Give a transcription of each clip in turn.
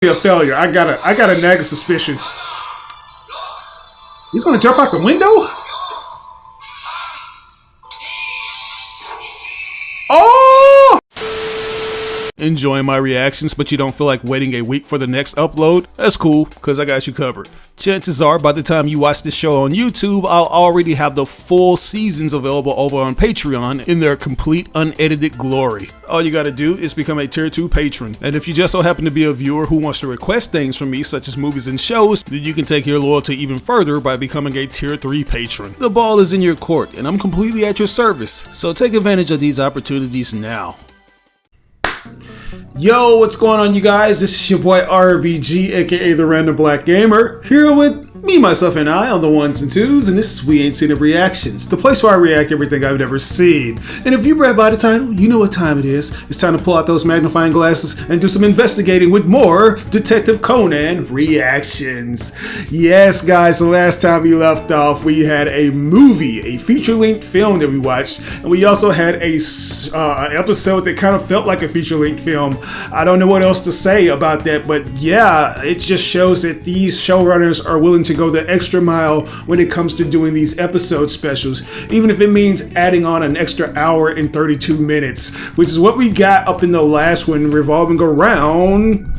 A failure. I got a nagging suspicion. He's gonna jump out the window? Oh! Enjoying my reactions, but you don't feel like waiting a week for the next upload? That's cool, because I got you covered. Chances are, by the time you watch this show on YouTube, I'll already have the full seasons available over on Patreon in their complete unedited glory. All you gotta do is become a tier 2 patron. And if you just so happen to be a viewer who wants to request things from me, such as movies and shows, then you can take your loyalty even further by becoming a tier 3 patron. The ball is in your court, and I'm completely at your service. So take advantage of these opportunities now. Yo, what's going on, you guys? This is your boy RBG, aka the Random Black Gamer, here with me, myself, and I on the ones and twos, and this is We Ain't Seen It Reactions, the place where I react to everything I've never seen. And if you read by the title, you know what time it is. It's time to pull out those magnifying glasses and do some investigating with more Detective Conan reactions. Yes, guys, the last time we left off, we had a movie, a feature-length film that we watched, and we also had an episode that kind of felt like a feature-length film. I don't know what else to say about that, but yeah, it just shows that these showrunners are willing to go the extra mile when it comes to doing these episode specials, even if it means adding on an extra hour and 32 minutes, which is what we got up in the last one, revolving around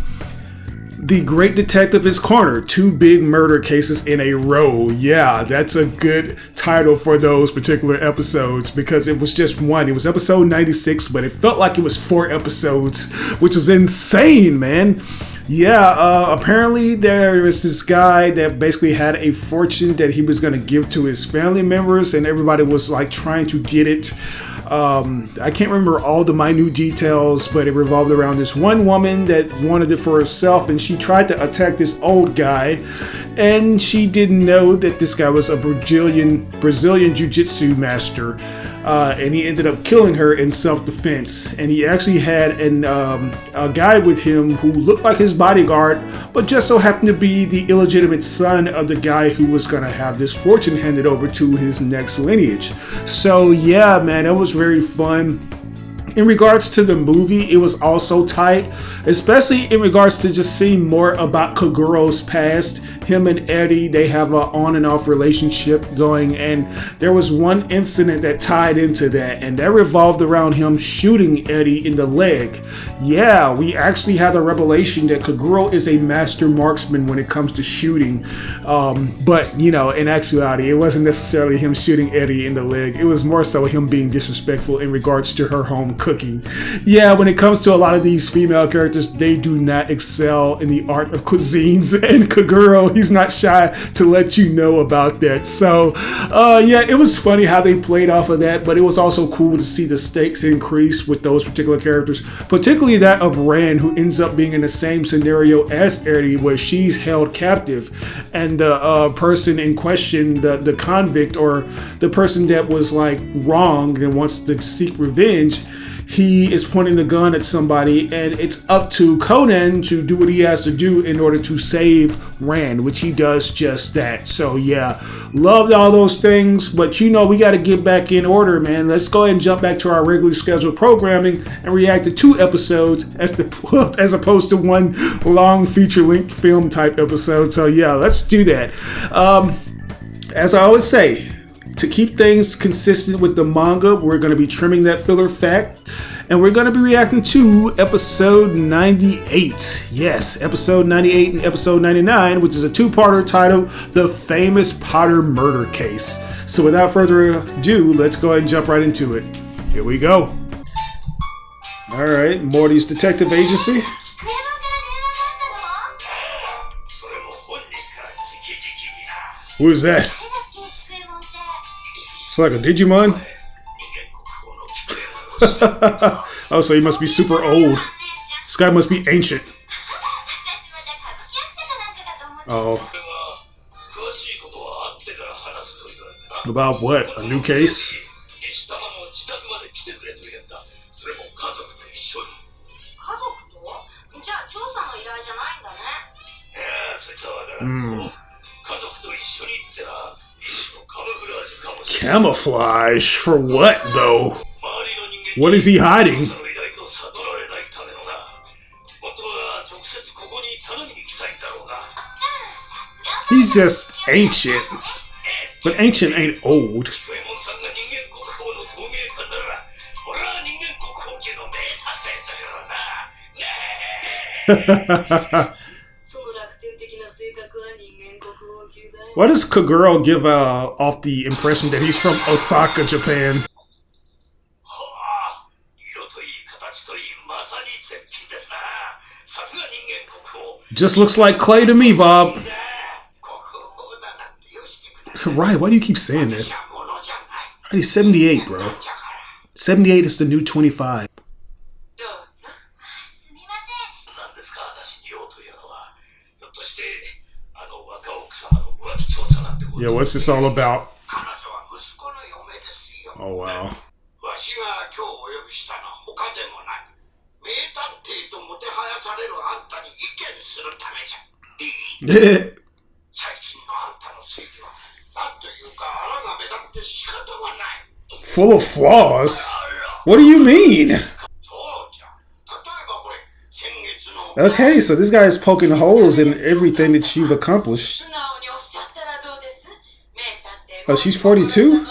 The Great Detective is Cornered, 2 big murder cases in a row. Yeah, that's a good title for those particular episodes because it was just one. It was episode 96, but it felt like it was 4 episodes, which was insane, man. Yeah, apparently there was this guy that basically had a fortune that he was going to give to his family members, and everybody was like trying to get it. I can't remember all the minute details, but it revolved around this one woman that wanted it for herself, and she tried to attack this old guy, and she didn't know that this guy was a Brazilian jiu-jitsu master, and he ended up killing her in self-defense. And he actually had a guy with him who looked like his bodyguard, but just so happened to be the illegitimate son of the guy who was going to have this fortune handed over to his next lineage. So yeah, man, it was very fun. In regards to the movie, it was also tight, especially in regards to just seeing more about Kaguro's past. Him and Eddie, they have an on and off relationship going, and there was one incident that tied into that, and that revolved around him shooting Eddie in the leg. Yeah, we actually had a revelation that Kaguro is a master marksman when it comes to shooting, but you know, in actuality, it wasn't necessarily him shooting Eddie in the leg. It was more so him being disrespectful in regards to her home cooking. Yeah, when it comes to a lot of these female characters, they do not excel in the art of cuisines, and Kaguro, he's not shy to let you know about that. So yeah, it was funny how they played off of that, but it was also cool to see the stakes increase with those particular characters, particularly that of Rand, who ends up being in the same scenario as Eddie, where she's held captive, and the person in question, the convict, or the person that was like wronged and wants to seek revenge, he is pointing the gun at somebody, and it's up to Conan to do what he has to do in order to save Rand, which he does just that. So yeah, loved all those things, but you know, we got to get back in order, man. Let's go ahead and jump back to our regularly scheduled programming and react to 2 episodes as opposed to one long feature-length film type episode. So yeah, let's do that. As I always say, to keep things consistent with the manga, we're going to be trimming that filler fact, and we're going to be reacting to episode 98. Yes, episode 98 and episode 99, which is a 2-parter titled The Famous Potter Murder Case. So without further ado, let's go ahead and jump right into it. Here we go. Alright, Morty's Detective Agency. Who is that? It's like a Digimon? Oh, so he must be super old. This guy must be ancient. Oh. About what? A new case? Camouflage? For what, though? What is he hiding? He's just ancient. But ancient ain't old. Why does Kaguro give off the impression that he's from Osaka, Japan? Just looks like clay to me, Bob. Right, why do you keep saying that? He's 78, bro. 78 is the new 25. Yeah, what's this all about? Oh, wow. Full of flaws? What do you mean? Okay, so this guy is poking holes in everything that you've accomplished. Oh, she's 42?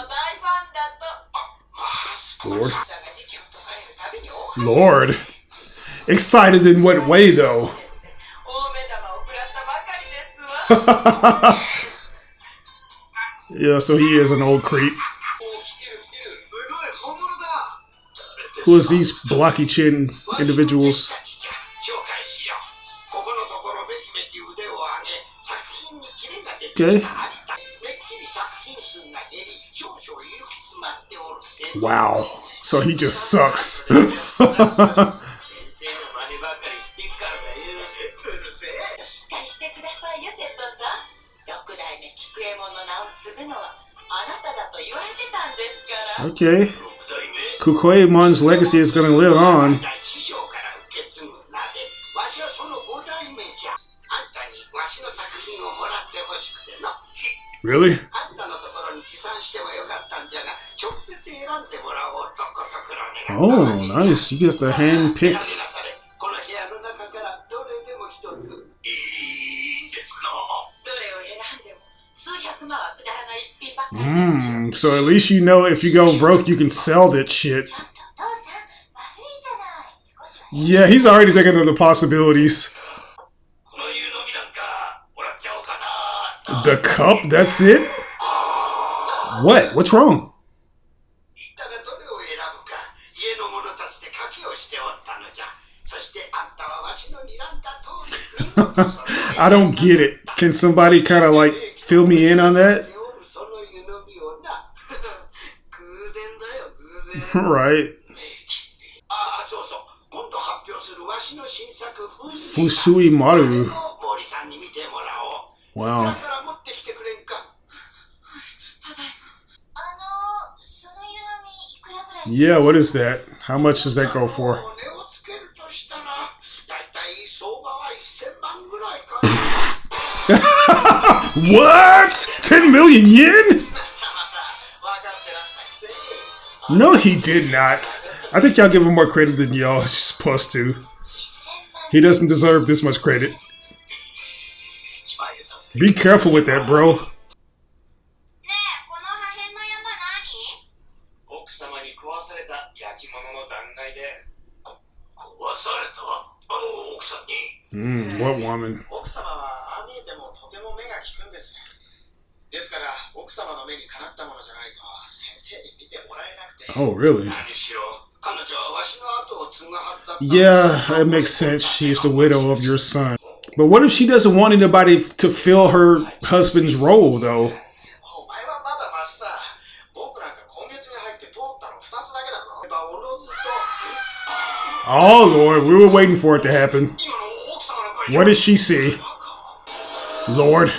Lord. Lord. Excited in what way, though? Yeah, so he is an old creep. Who is these blocky chin individuals? Okay. Wow. So he just sucks. Okay. Kukuemon's legacy is going to live on. Really? Oh, nice. He gets the hand pick. So at least you know if you go broke, you can sell that shit. Yeah, he's already thinking of the possibilities. The cup? That's it? What? What's wrong? I don't get it. Can somebody kind of like fill me in on that? Right. Fusui Maru. Wow. Yeah, what is that? How much does that go for? What? 10 million yen? No, he did not. I think y'all give him more credit than y'all supposed to. He doesn't deserve this much credit. Be careful with that, bro. What woman? Oh, really? Yeah, it makes sense. She's the widow of your son. But what if she doesn't want anybody to fill her husband's role, though? Oh, Lord, we were waiting for it to happen. What did she see? Lord,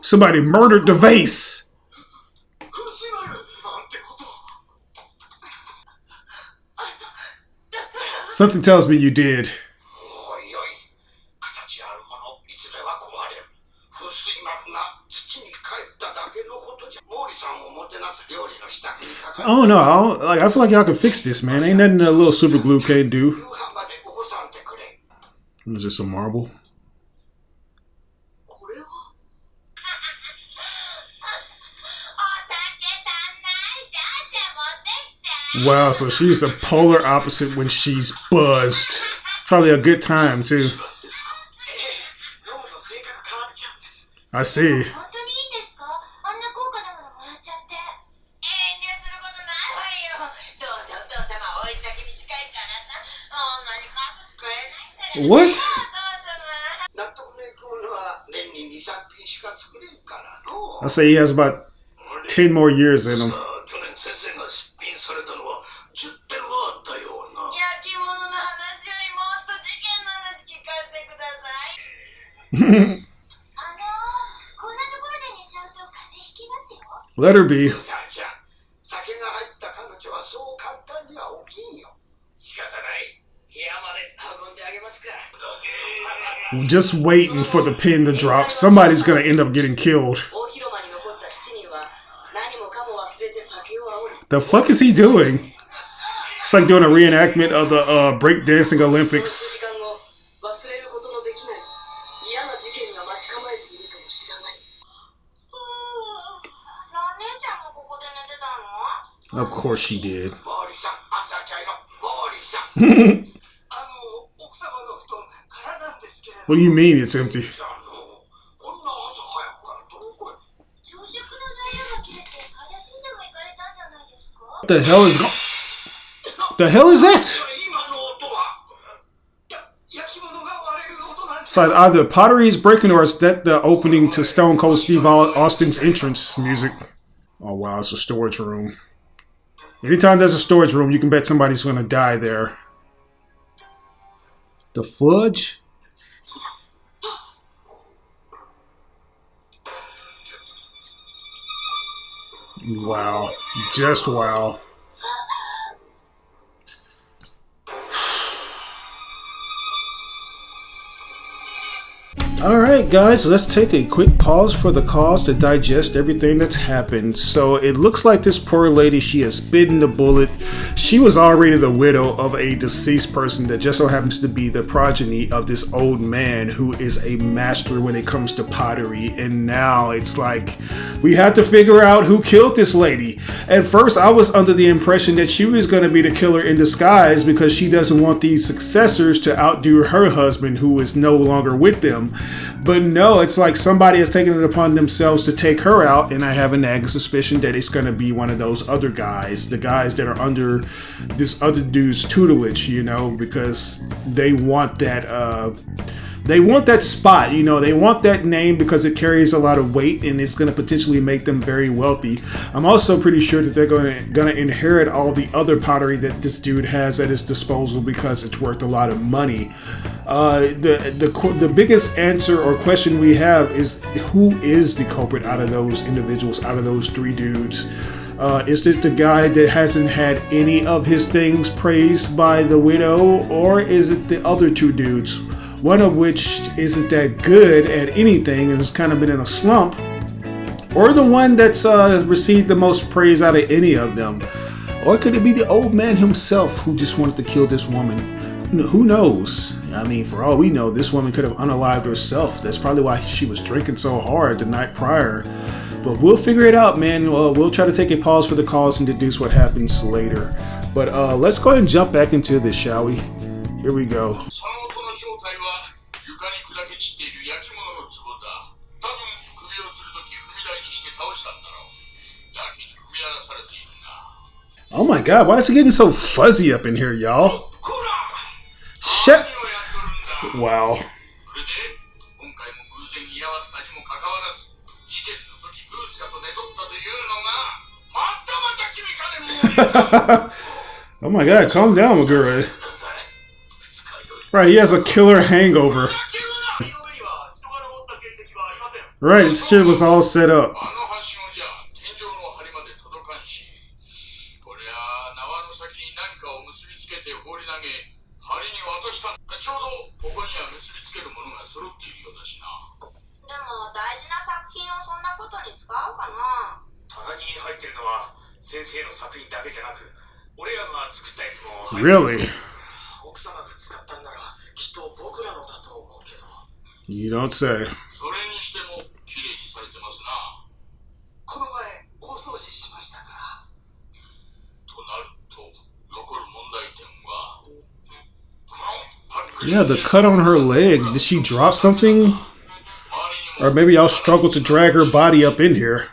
somebody murdered the vase. Something tells me you did. Oh no, I feel like y'all can fix this, man. Ain't nothing a little super glue can't do. Is this a marble? Wow, so she's the polar opposite when she's buzzed. Probably a good time, too. I see. What? I say he has about 10 more years in him. Let her be. Just waiting for the pin to drop. Somebody's gonna end up getting killed. The fuck is he doing? It's like doing a reenactment of the breakdancing Olympics. Of course she did. What do you mean it's empty? What the hell is going? The hell is that? It's like either pottery is breaking or it's that the opening to Stone Cold Steve Austin's entrance music. Oh wow, it's a storage room. Anytime there's a storage room, you can bet somebody's gonna die there. The fudge? Wow. Just wow. Alright guys, let's take a quick pause for the cause to digest everything that's happened. So it looks like this poor lady, she has bitten the bullet. She was already the widow of a deceased person that just so happens to be the progeny of this old man who is a master when it comes to pottery. And now it's like, we have to figure out who killed this lady. At first I was under the impression that she was going to be the killer in disguise because she doesn't want these successors to outdo her husband who is no longer with them. But no, it's like somebody has taken it upon themselves to take her out, and I have a nagging suspicion that it's going to be one of those other guys, the guys that are under this other dude's tutelage, you know, because they want that spot, you know, they want that name because it carries a lot of weight and it's going to potentially make them very wealthy. I'm also pretty sure that they're going to inherit all the other pottery that this dude has at his disposal because it's worth a lot of money. The biggest answer or question we have is who is the culprit out of those individuals, out of those three dudes? Is it the guy that hasn't had any of his things praised by the widow, or is it the other two dudes? One of which isn't that good at anything and has kind of been in a slump, or the one that's received the most praise out of any of them? Or could it be the old man himself who just wanted to kill this woman? Who knows? I mean, for all we know, this woman could have unalived herself. That's probably why she was drinking so hard the night prior. But we'll figure it out, man. We'll try to take a pause for the cause and deduce what happens later. But let's go ahead and jump back into this, shall we? Here we go. Oh my god, why is it getting so fuzzy up in here, y'all? Shit. Wow. Oh my god, calm down, Magura. Right, he has a killer hangover. Right, this shit was all set up. Really? You don't say. Yeah, the cut on her leg. Did she drop something? Or maybe I'll struggle to drag her body up in here.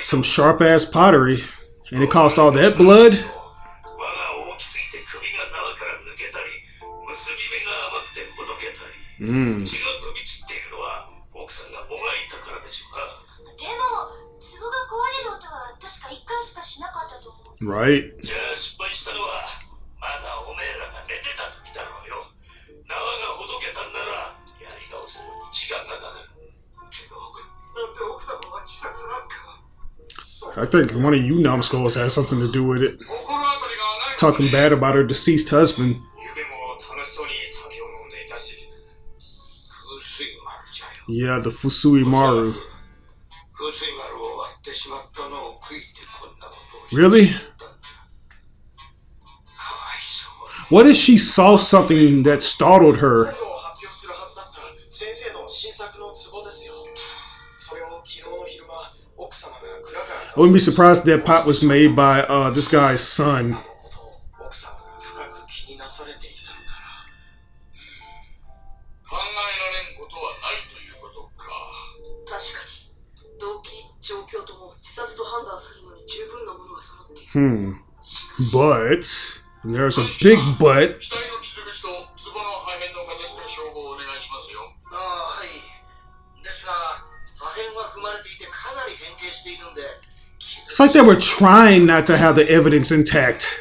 Some sharp ass pottery. And it cost all that blood? Right. I think one of you numbskulls has something to do with it. Talking bad about her deceased husband. Yeah, the Fusui Maru. Really? What if she saw something that startled her? I wouldn't be surprised that pot was made by this guy's son. But there's a big but. It's like they were trying not to have the evidence intact.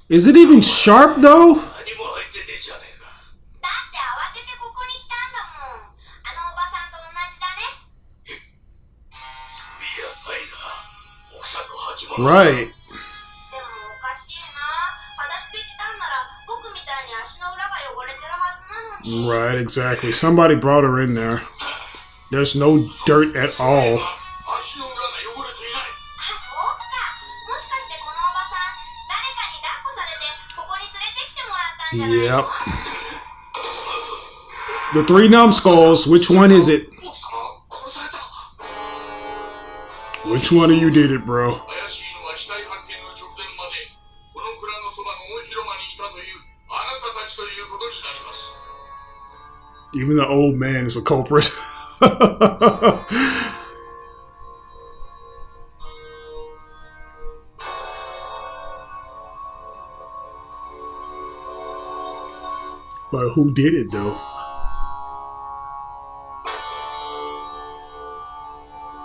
Is it even sharp though? Right. Right, exactly. Somebody brought her in there. There's no dirt at all. Yep. The three numbskulls, which one is it? Which one of you did it, bro? Even the old man is a culprit. But who did it, though?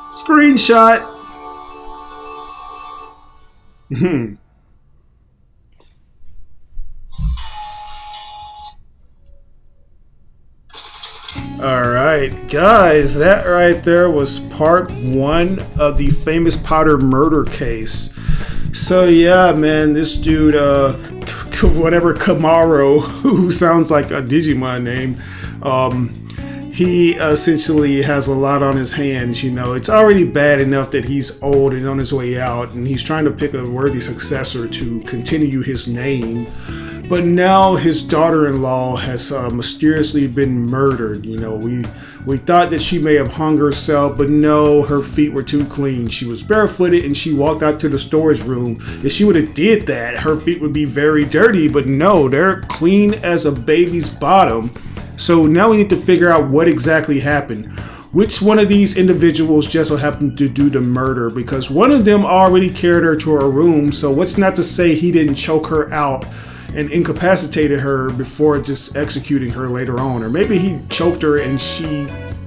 Screenshot. Alright, guys, that right there was part 1 of the famous Potter murder case. So yeah, man, this dude, whatever Kamaro, who sounds like a Digimon name, he essentially has a lot on his hands. You know, it's already bad enough that he's old and on his way out, and he's trying to pick a worthy successor to continue his name. But now his daughter-in-law has mysteriously been murdered. You know, we thought that she may have hung herself, but no, her feet were too clean. She was barefooted and she walked out to the storage room. If she would have did that, her feet would be very dirty, but no, they're clean as a baby's bottom. So now we need to figure out what exactly happened. Which one of these individuals just so happened to do the murder? Because one of them already carried her to her room, so what's not to say he didn't choke her out and incapacitated her before just executing her later on. Or maybe he choked her and she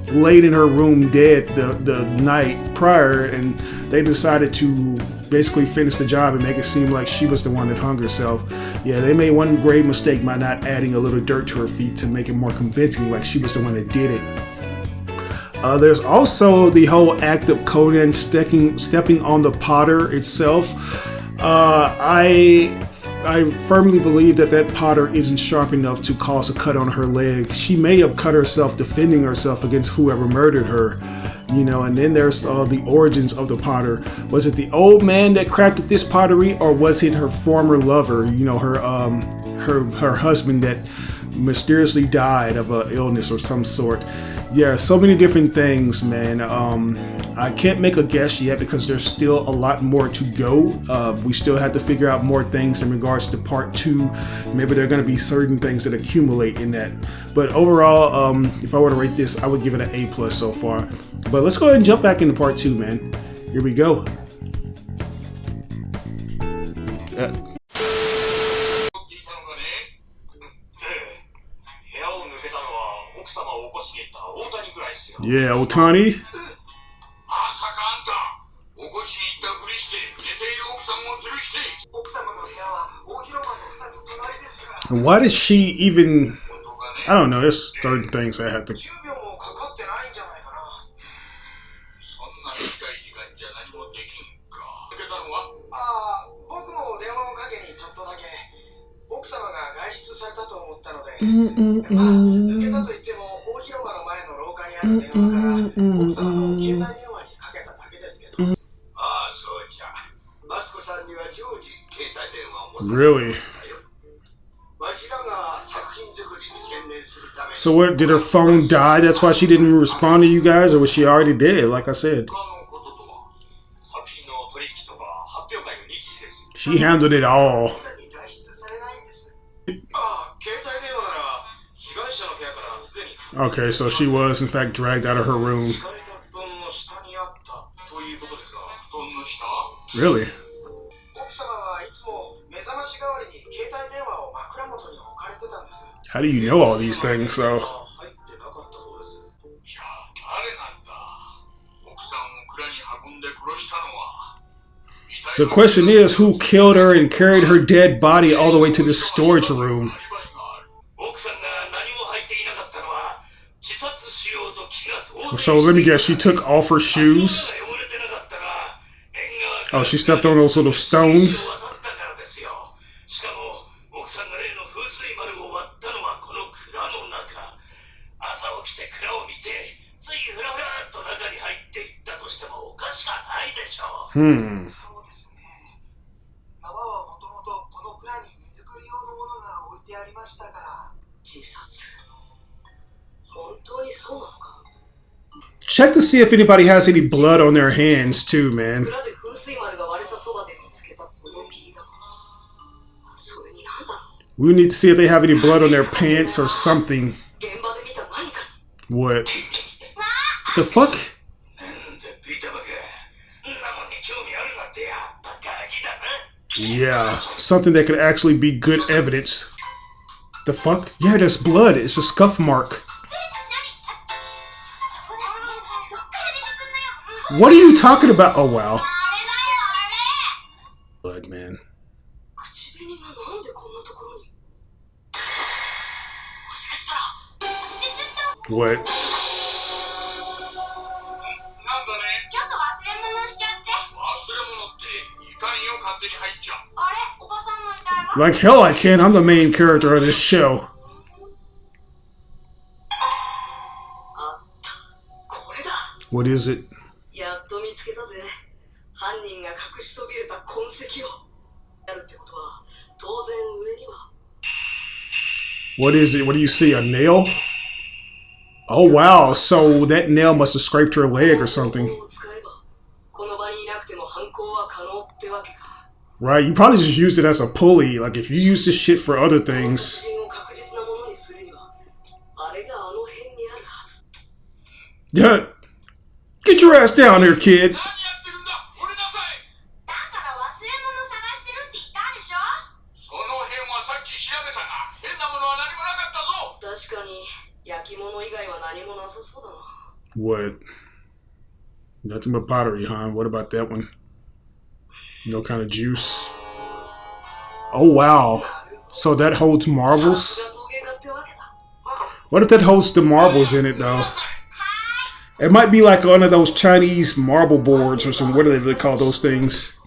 laid in her room dead the night prior, and they decided to basically finish the job and make it seem like she was the one that hung herself. Yeah, they made one grave mistake by not adding a little dirt to her feet to make it more convincing like she was the one that did it. There's also the whole act of Conan stepping on the Potter itself. I firmly believe that Potter isn't sharp enough to cause a cut on her leg. She may have cut herself defending herself against whoever murdered her. You know, and then there's the origins of the potter. Was it the old man that crafted this pottery, or was it her former lover? You know, her husband that mysteriously died of an illness or some sort. Yeah, so many different things, man. I can't make a guess yet because there's still a lot more to go. We still have to figure out more things in regards to part 2. Maybe there are going to be certain things that accumulate in that. But overall, if I were to rate this, I would give it an A+ so far. But let's go ahead and jump back into part 2, man. Here we go. Yeah, Otani. Why did she even... I don't know, there's certain things I have to... Really? So what, did her phone die? That's why she didn't respond to you guys? Or was she already dead, like I said? She handled it all. Okay, so she was in fact dragged out of her room. Really? How do you know all these things, though? The question is, who killed her and carried her dead body all the way to the storage room? So let me guess, she took off her shoes? Oh, she stepped on those little stones? Check to see if anybody has any blood on their hands too, man. We need to see if they have any blood on their pants or something. What? The fuck? Yeah, something that could actually be good evidence. The fuck? Yeah, there's blood. It's a scuff mark. What are you talking about? Oh, wow. Blood, man. What? Like hell I can. I'm the main character of this show. What is it? What is it? What do you see? A nail? Oh wow, so that nail must have scraped her leg or something. Right, you probably just used it as a pulley. Like if you use this shit for other things. Yeah. Get your ass down here, kid. What? Nothing but pottery, huh? What about that one? No kind of juice. Oh wow. So that holds marbles? What if that holds the marbles in it though? It might be like one of those Chinese marble boards or some, what do they call those things?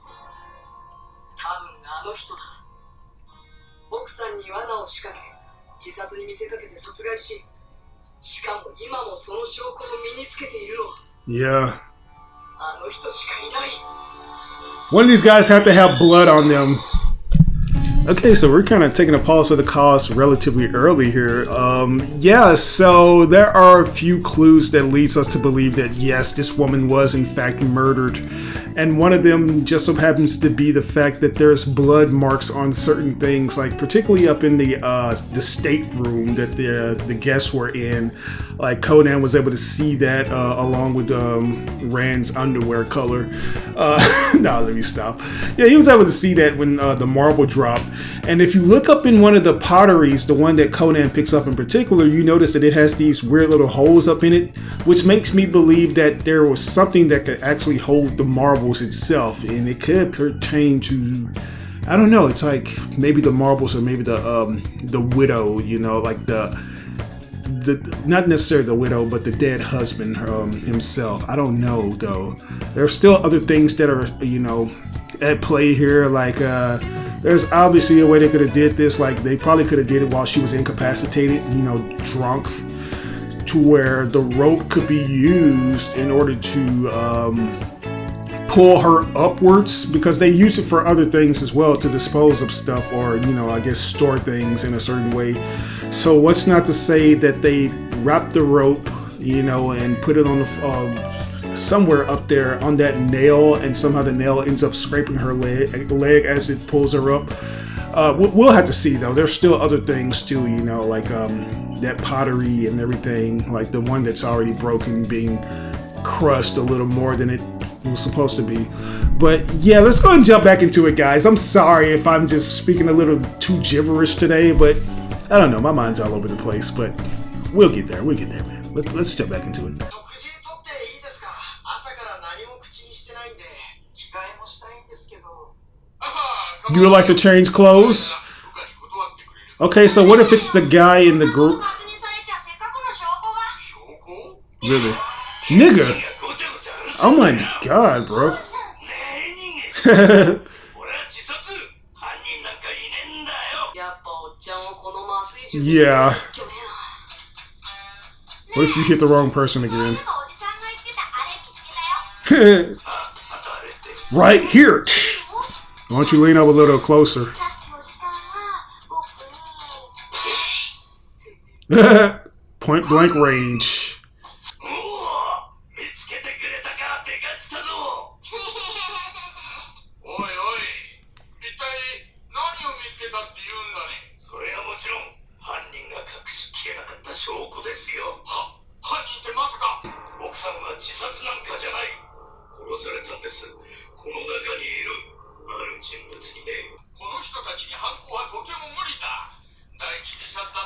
Yeah. One of these guys have to have blood on them. Okay, so we're kind of taking a pause for the cause relatively early here. Yeah, so there are a few clues that leads us to believe that yes, this woman was in fact murdered, and one of them just so happens to be the fact that there's blood marks on certain things, like particularly up in the stateroom that the guests were in. Like Conan was able to see that along with Rand's underwear color. No, let me stop. Yeah, he was able to see that when the marble dropped. And if you look up in one of the potteries, the one that Conan picks up in particular, you notice that it has these weird little holes up in it, which makes me believe that there was something that could actually hold the marbles itself, and it could pertain to, I don't know, it's like maybe the marbles or maybe the widow, you know, like the not necessarily the widow, but the dead husband himself. I don't know though. There are still other things that are, you know, at play here. Like there's obviously a way they could have did this. Like they probably could have did it while she was incapacitated, you know, drunk, to where the rope could be used in order to pull her upwards, because they use it for other things as well, to dispose of stuff or, you know, I guess store things in a certain way. So what's not to say that they wrap the rope, you know, and put it on the somewhere up there on that nail, and somehow the nail ends up scraping her leg as it pulls her up. We'll have to see though. There's still other things too, you know, like that pottery and everything, like the one that's already broken being crushed a little more than it was supposed to be. But yeah, let's go and jump back into it, guys. I'm sorry if I'm just speaking a little too gibberish today, but I don't know, my mind's all over the place, but we'll get there, man. Let's jump back into it. You would like to change clothes? Okay, so what if it's the guy in the group? Really? Nigga! Oh my god, bro. Yeah. What if you hit the wrong person again? Right here. Why don't you lean up a little closer? Point blank range.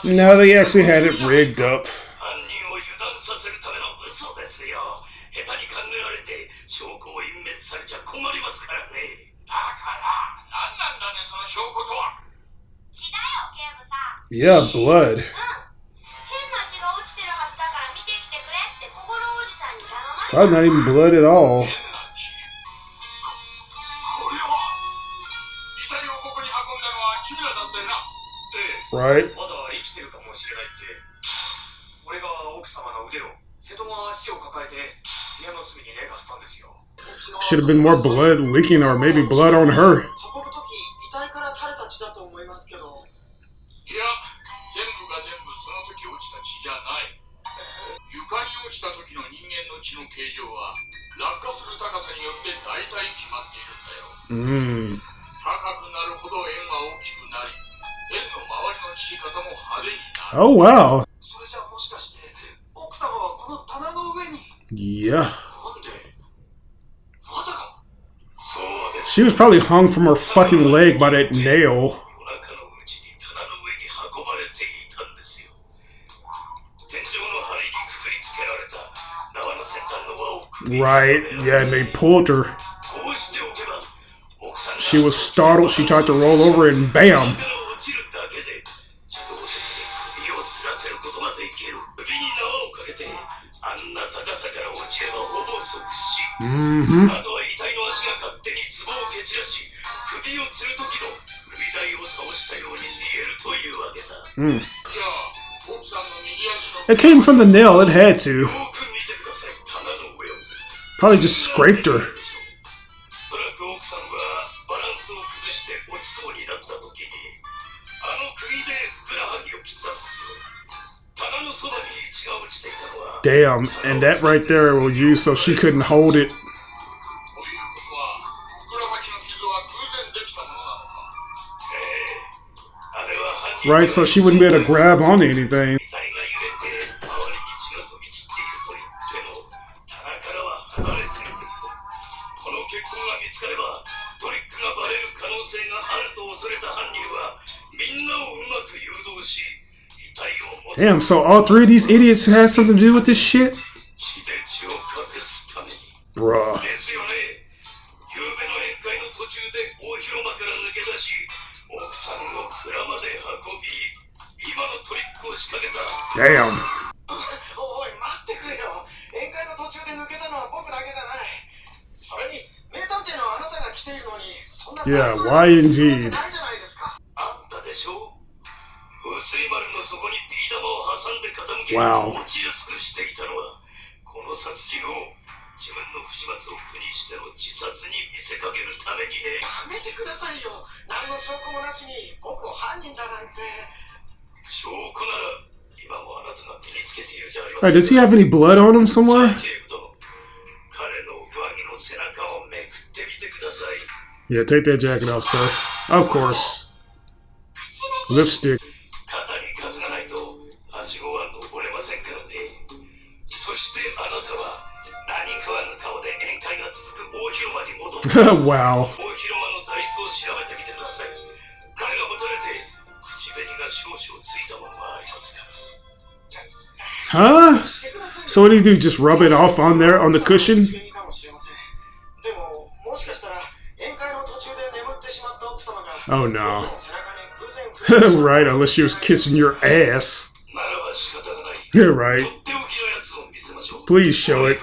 No, they actually had it rigged up. Yeah, blood. It's probably not even blood at all. Right. Should have been more blood leaking, or maybe blood on her. Oh wow. Yeah. She was probably hung from her fucking leg by that nail. Right, yeah, and they pulled her. She was startled, she tried to roll over and bam! Mm-hmm. It came from the nail, it had to. Probably just scraped her. Damn, and that right there was used so she couldn't hold it. Right, so she wouldn't be able to grab onto anything. Damn, so all three of these idiots had something to do with this shit? Bruh. Damn. Yeah, why indeed? Wow. Right, does he have any blood on him somewhere? Yeah, take that jacket off, sir. Of course. Lipstick. Wow. Huh? So what do you do? Just rub it off on there on the cushion? Oh no. Right, unless she was kissing your ass. You're right. Please show it.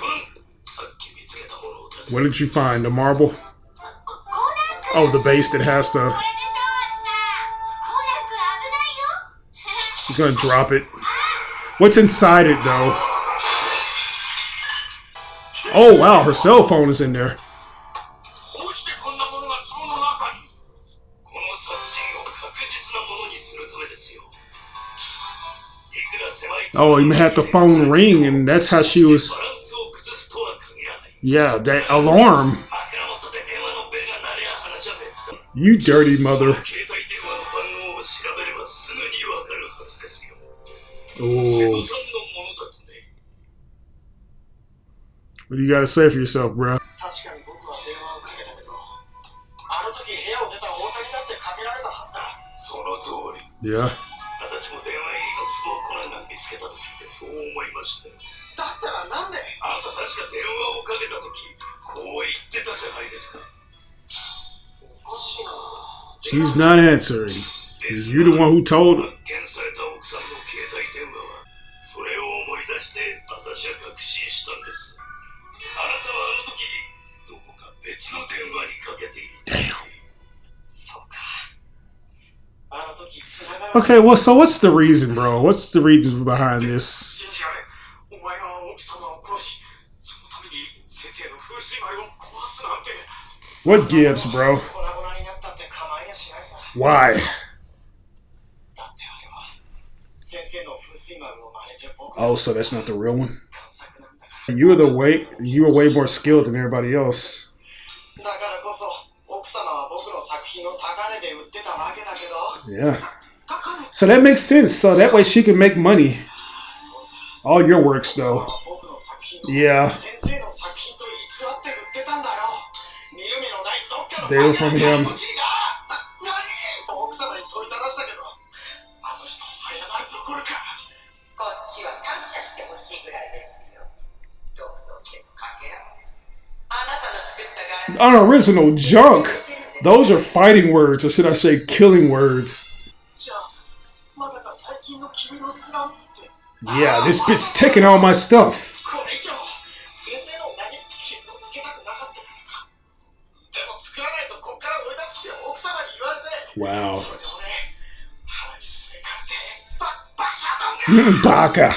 What did you find? The marble? Oh, the base that has to... He's gonna drop it. What's inside it, though? Oh, wow, her cell phone is in there. Oh, you had the phone ring, and that's how she was... Yeah, that alarm. You dirty mother. Ooh. What do you gotta say for yourself, bruh? Yeah. She's not answering. Is you the one who told her? Damn. Okay, well, so what's the reason, bro? What's the reason behind this? What gives, bro? Why? Oh, so that's not the real one? You were way more skilled than everybody else. Yeah. So that makes sense. So that way she can make money. All your works, though. Yeah. They were from him. Unoriginal junk. Those are fighting words, or should I say killing words? Yeah, this bitch taking all my stuff. Wow. Baka.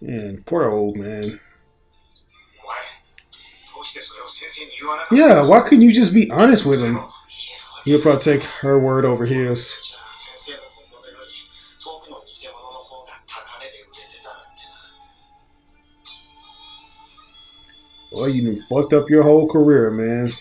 And poor old man. Yeah, why couldn't you just be honest with him? He'll probably take her word over his. Well, you done fucked up your whole career, man.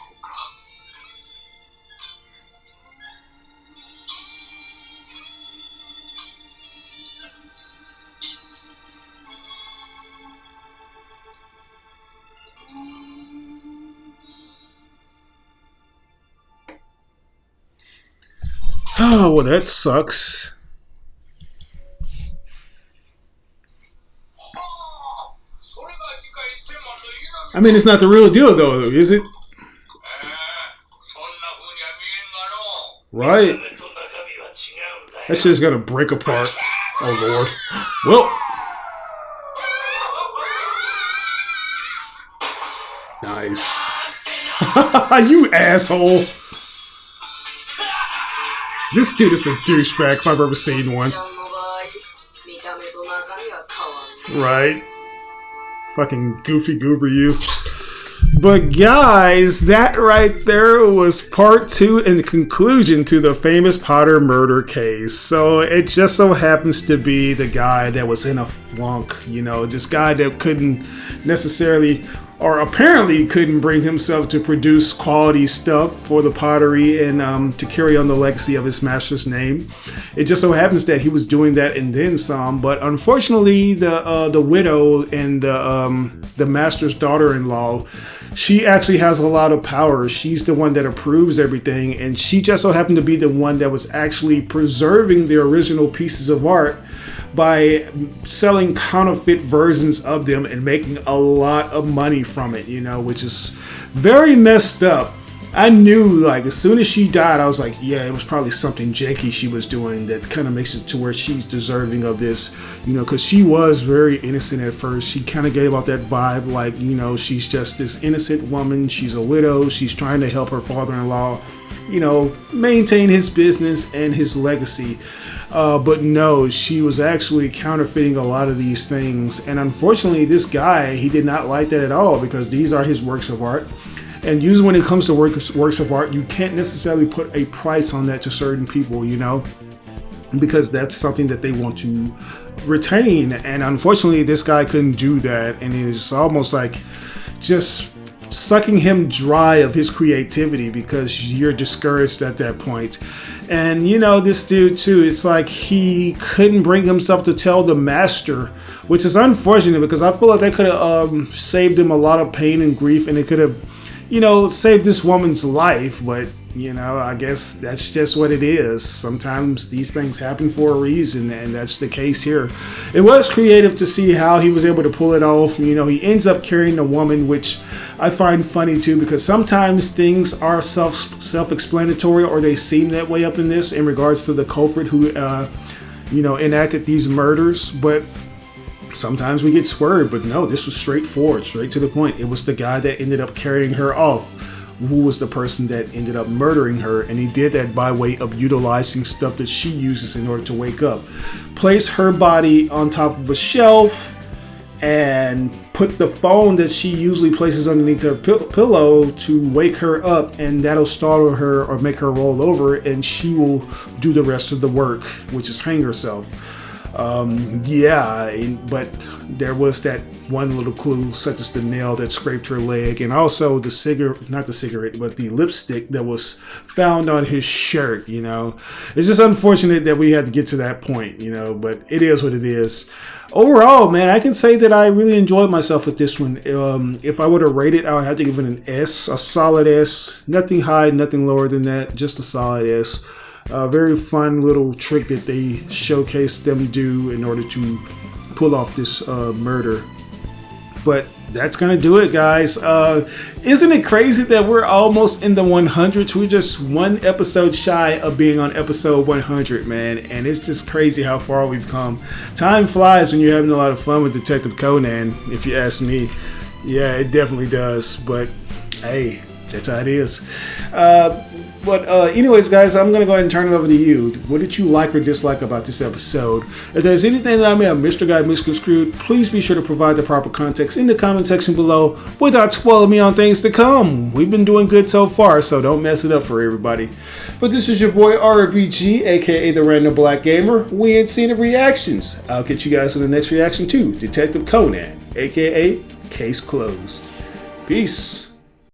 Oh, well, that sucks. I mean, it's not the real deal, though, is it? Right. That shit's gonna break apart. Oh, Lord. Well. Nice. You asshole. This dude is a douchebag if I've ever seen one. Right. Fucking goofy goober you. But guys, that right there was part 2 and the conclusion to the famous Potter murder case. So it just so happens to be the guy that was in a flunk. You know, this guy that couldn't necessarily, or apparently couldn't bring himself to produce quality stuff for the pottery and to carry on the legacy of his master's name. It just so happens that he was doing that and then some. But unfortunately, the widow and the master's daughter-in-law, she actually has a lot of power. She's the one that approves everything, and she just so happened to be the one that was actually preserving the original pieces of art by selling counterfeit versions of them and making a lot of money from it, you know, which is very messed up. I knew, like, as soon as she died, I was like, yeah, it was probably something janky she was doing that kind of makes it to where she's deserving of this, you know, because she was very innocent at first. She kind of gave out that vibe, like, you know, she's just this innocent woman. She's a widow. She's trying to help her father-in-law, you know, maintain his business and his legacy. But no, she was actually counterfeiting a lot of these things. And unfortunately, this guy, he did not like that at all, because these are his works of art. And usually when it comes to works of art, you can't necessarily put a price on that to certain people, you know, because that's something that they want to retain. And unfortunately, this guy couldn't do that. And it's almost like just sucking him dry of his creativity, because you're discouraged at that point. And you know, this dude too, it's like he couldn't bring himself to tell the master, which is unfortunate, because I feel like they could have saved him a lot of pain and grief, and it could have, you know, saved this woman's life. But you know, I guess that's just what it is. Sometimes these things happen for a reason, and that's the case here. It was creative to see how he was able to pull it off. You know, he ends up carrying a woman, which I find funny too, because sometimes things are self-explanatory, or they seem that way up in this in regards to the culprit who, you know, enacted these murders. But sometimes we get swerved. But no, this was straightforward, straight to the point. It was the guy that ended up carrying her off who was the person that ended up murdering her, and he did that by way of utilizing stuff that she uses in order to wake up. Place her body on top of a shelf and put the phone that she usually places underneath her pillow to wake her up, and that'll startle her or make her roll over, and she will do the rest of the work, which is hang herself. But there was that one little clue, such as the nail that scraped her leg, and also the the lipstick that was found on his shirt. You know, it's just unfortunate that we had to get to that point, you know, but it is what it is. Overall, man, I can say that I really enjoyed myself with this one. If I were to rate it, I would have to give it an S, a solid S. Nothing high, nothing lower than that, just a solid S. A very fun little trick that they showcased them do in order to pull off this murder. But that's gonna do it, guys. Isn't it crazy that we're almost in the 100s? We're just one episode shy of being on episode 100, man. And it's just crazy how far we've come. Time flies when you're having a lot of fun with Detective Conan, if you ask me. Yeah, it definitely does. But hey, That's how it is. But anyways, guys, I'm going to go ahead and turn it over to you. What did you like or dislike about this episode? If there's anything that I may have missed or got misconstrued, please be sure to provide the proper context in the comment section below without spoiling me on things to come. We've been doing good so far, so don't mess it up for everybody. But this is your boy RBG, aka the Random Black Gamer. We ain't seen the reactions. I'll catch you guys in the next reaction to Detective Conan, aka Case Closed. Peace.